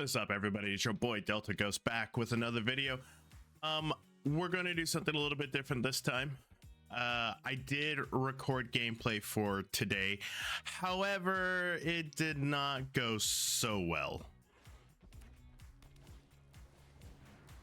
What is up, everybody? It's your boy Delta Ghost back with another video. We're gonna do something a little bit different this time. I did record gameplay for today, however, it did not go so well.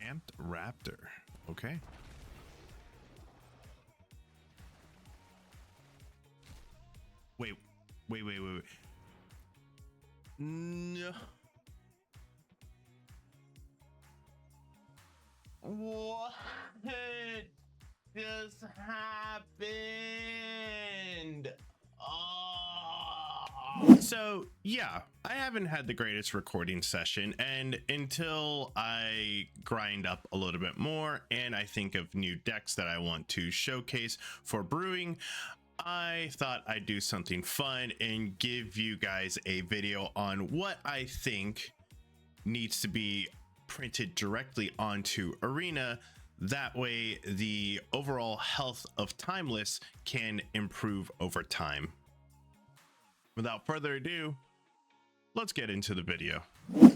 Amped Raptor, okay. Wait. No. What just happened? Oh. So yeah, I haven't had the greatest recording session, and until I grind up a little bit more and I think of new decks that I want to showcase for brewing, I thought I'd do something fun and give you guys a video on what I think needs to be printed directly onto Arena. That way the overall health of Timeless can improve over time. Without further ado, let's get into the video.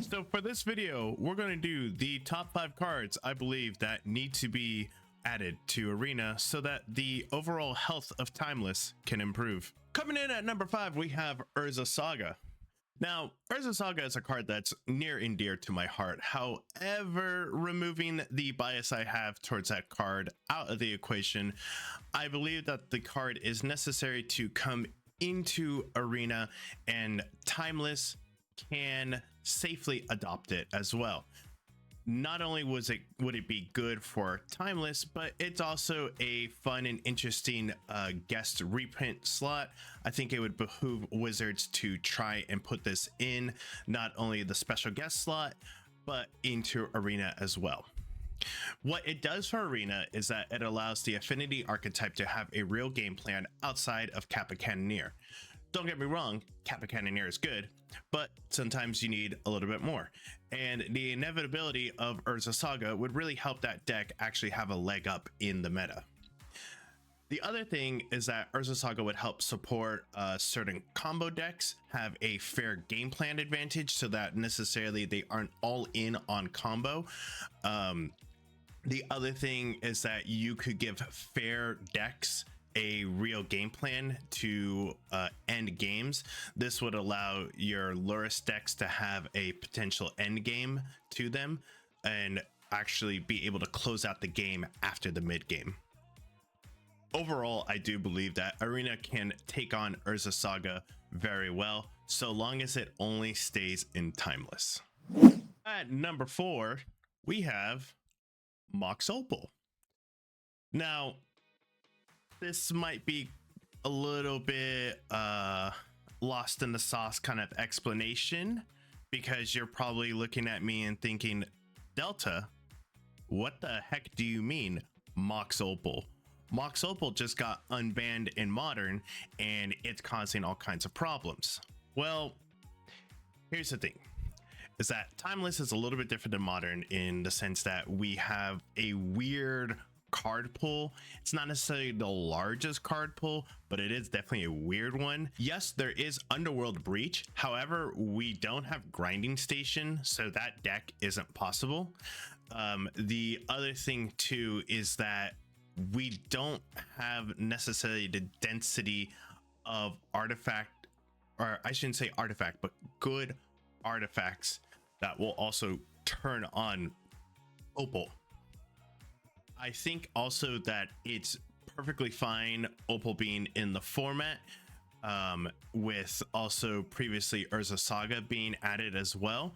So for this video, we're going to do the top 5 cards I believe that need to be added to Arena so that the overall health of Timeless can improve. Coming in at number 5, we have Urza Saga. Now, Urza Saga is a card that's near and dear to my heart. However, removing the bias I have towards that card out of the equation, I believe that the card is necessary to come into Arena, and Timeless can safely adopt it as well. Not only would it be good for Timeless, but it's also a fun and interesting guest reprint slot. I think it would behoove Wizards to try and put this in not only the special guest slot, but into Arena as well. What it does for Arena is that it allows the Affinity archetype to have a real game plan outside of Kappa Cannoneer. Don't get me wrong, Kappa Cannoneer is good, but sometimes you need a little bit more. And the inevitability of Urza Saga would really help that deck actually have a leg up in the meta. The other thing is that Urza Saga would help support certain combo decks have a fair game plan advantage, so that necessarily they aren't all in on combo. The other thing is that you could give fair decks a real game plan to end games. This would allow your Lurrus decks to have a potential end game to them and actually be able to close out the game after the mid game. Overall, I do believe that Arena can take on Urza Saga very well, so long as it only stays in Timeless. At number 4, we have Mox Opal. Now, this might be a little bit lost in the sauce kind of explanation, because you're probably looking at me and thinking, Delta, what the heck do you mean Mox Opal? Mox Opal just got unbanned in Modern and it's causing all kinds of problems. Well, here's the thing, is that Timeless is a little bit different than Modern in the sense that we have a weird card pool. It's not necessarily the largest card pool, but it is definitely a weird one. Yes, there is Underworld Breach. However, we don't have Grinding Station, so that deck isn't possible. The other thing too is that we don't have necessarily the density of artifact, or I shouldn't say artifact, but good artifacts that will also turn on Opal. I think also that it's perfectly fine Opal being in the format, with also previously Urza Saga being added as well.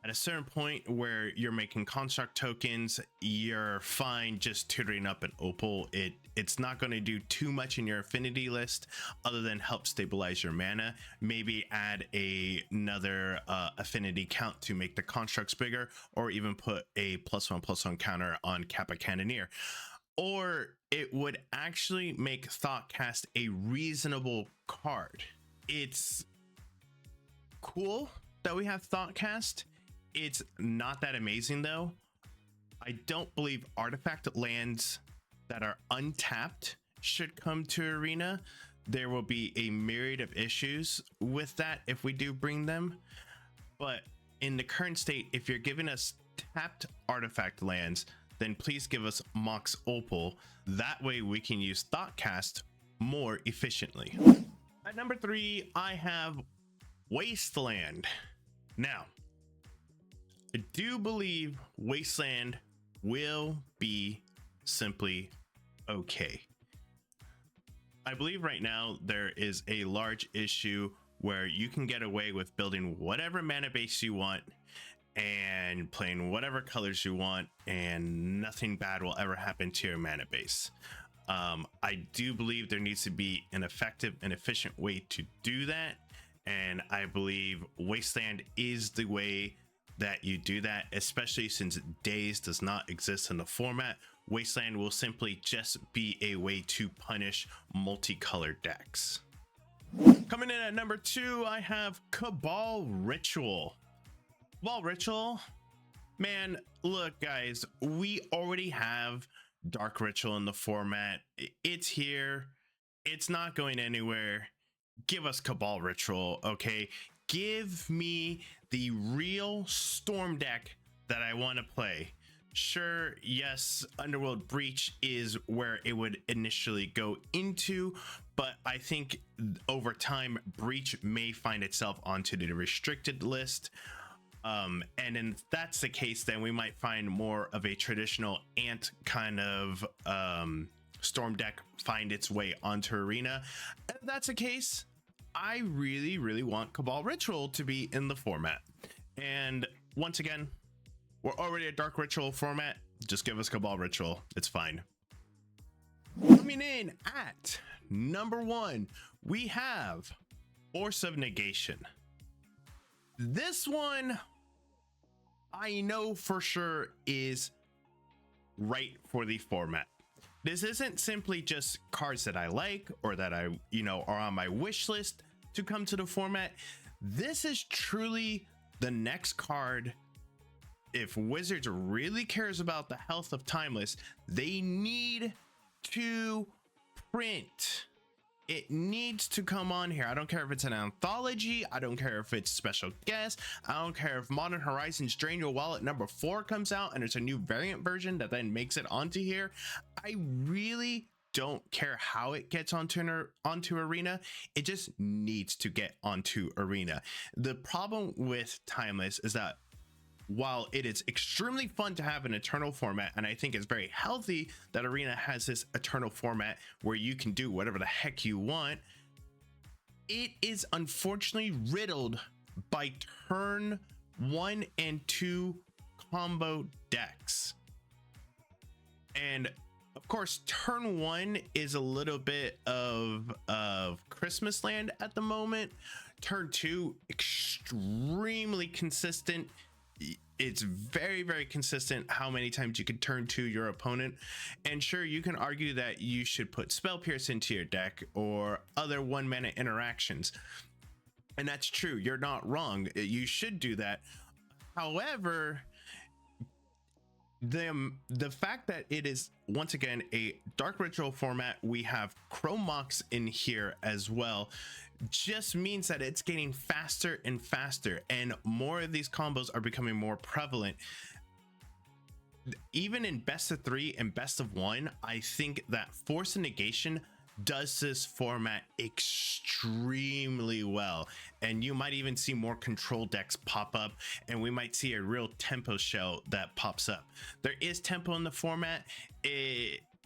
At a certain point where you're making construct tokens, you're fine just tutoring up an Opal. It's not going to do too much in your affinity list other than help stabilize your mana. Maybe add another affinity count to make the constructs bigger, or even put a +1/+1 counter on Kappa Cannoneer. Or it would actually make Thoughtcast a reasonable card. It's cool that we have Thoughtcast. It's not that amazing though. I don't believe artifact lands that are untapped should come to Arena. There will be a myriad of issues with that if we do bring them, but in the current state, if you're giving us tapped artifact lands, then please give us Mox Opal. That way we can use Thoughtcast more efficiently. At number 3, I have Wasteland. Now, I do believe Wasteland will be simply okay. I believe right now there is a large issue where you can get away with building whatever mana base you want and playing whatever colors you want, and nothing bad will ever happen to your mana base. I do believe there needs to be an effective and efficient way to do that, and I believe Wasteland is the way that you do that, especially since Daze does not exist in the format. Wasteland will simply just be a way to punish multicolored decks. Coming in at number 2, I have Cabal Ritual. Cabal Ritual, man, look guys, we already have Dark Ritual in the format. It's here, it's not going anywhere. Give us Cabal Ritual, okay? Give me the real Storm deck that I want to play. Sure, yes, Underworld Breach is where it would initially go into, but I think over time Breach may find itself onto the restricted list. And if that's the case, then we might find more of a traditional Ant kind of Storm deck find its way onto Arena. If that's the case, I really want Cabal Ritual to be in the format. And once again, we're already a Dark Ritual format. Just give us Cabal Ritual. It's fine. Coming in at number 1, we have Force of Negation. This one, I know for sure is right for the format. This isn't simply just cards that I like or that I, are on my wish list to come to the format. This is truly the next card. If Wizards really cares about the health of Timeless, they need to print. It needs to come on here. I don't care if it's an anthology. I don't care if it's special guest. I don't care if Modern Horizons Drain Your Wallet number 4 comes out and it's a new variant version that then makes it onto here. I really don't care how it gets onto Arena. It just needs to get onto Arena. The problem with Timeless is that while it is extremely fun to have an Eternal format, and I think it's very healthy that Arena has this Eternal format where you can do whatever the heck you want, it is unfortunately riddled by turn 1 and 2 combo decks. And of course, turn 1 is a little bit of Christmas land at the moment. Turn 2, extremely consistent. It's very consistent how many times you can turn to your opponent. And sure, you can argue that you should put Spell Pierce into your deck or other 1-mana interactions, and that's true. You're not wrong. You should do that. However, the fact that it is once again a Dark Ritual format, we have Chrome Mox in here as well, just means that it's getting faster and faster, and more of these combos are becoming more prevalent. Even in best of 3 and best of 1, I think that Force of Negation does this format extremely well, and you might even see more control decks pop up, and we might see a real tempo shell that pops up. There is tempo in the format.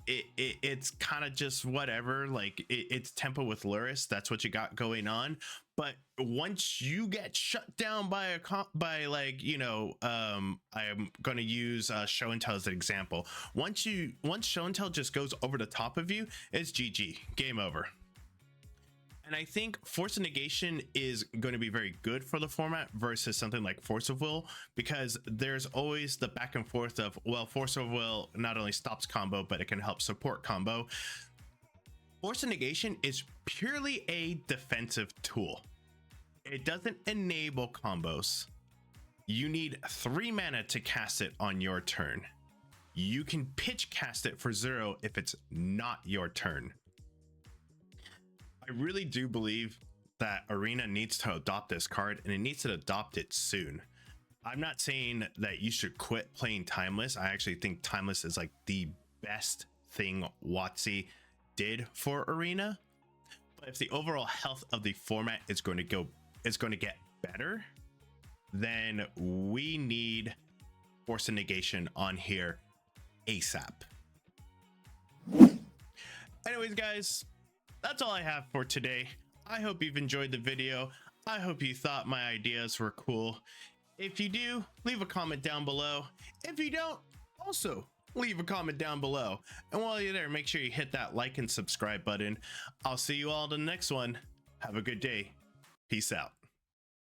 It's kind of just whatever, like it's tempo with Lurrus. That's what you got going on. But once you get shut down by I'm going to use Show and Tell as an example. Once Show and Tell just goes over the top of you, it's GG, game over. And I think Force of Negation is going to be very good for the format versus something like Force of Will, because there's always the back and forth of, well, Force of Will not only stops combo, but it can help support combo. Force of Negation is purely a defensive tool. It doesn't enable combos. You need 3 mana to cast it on your turn. You can pitch cast it for 0 if it's not your turn. I really do believe that Arena needs to adopt this card, and it needs to adopt it soon. I'm not saying that you should quit playing Timeless. I actually think Timeless is like the best thing WotC did for Arena. But if the overall health of the format is going to get better, then we need Force of Negation on here ASAP. Anyways, guys, that's all I have for today. I hope you've enjoyed the video. I hope you thought my ideas were cool. If you do, leave a comment down below. If you don't, also leave a comment down below. And while you're there, make sure you hit that like and subscribe button. I'll see you all in the next one. Have a good day. Peace out.